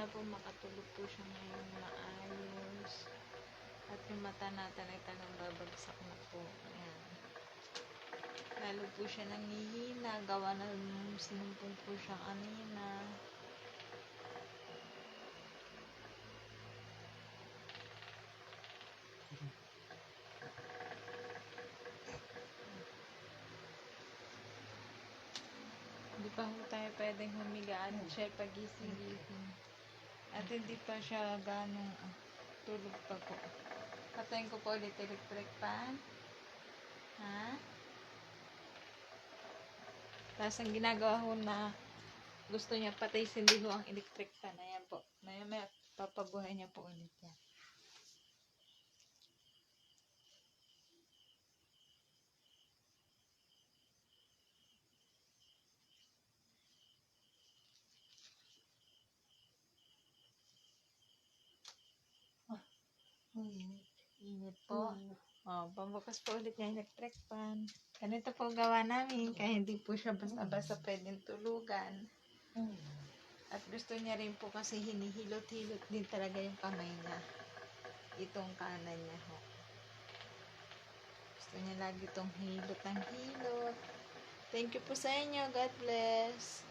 sana po makatulog po siya ngayon maayos. At yung mata natin ay talagang babagsak na po. Ayan. Lalo po siya nangihina. Gawa na sinumpong po siya kanina. Hindi pa po tayo pwedeng humigaan at siya pagising-gising. At hindi pa siya ganong tulog pa po. Patayin ko po ulit electric fan. Ha? Tapos ang ginagawa ko na gusto niya patay sindi ho ang electric fan. Ayan po. Maya papabuhay niya po ulit yan. Init po. Oh, pambukas po ulit ng electric fan. Ganito po gawa namin. Kaya hindi po siya basta-basta pwedeng tulugan. At gusto niya rin po kasi hinihilot-hilot din talaga yung kamay niya. Itong kanan niya ho. Gusto niya lagi itong hilot ng hilot. Thank you po sa inyo. God bless.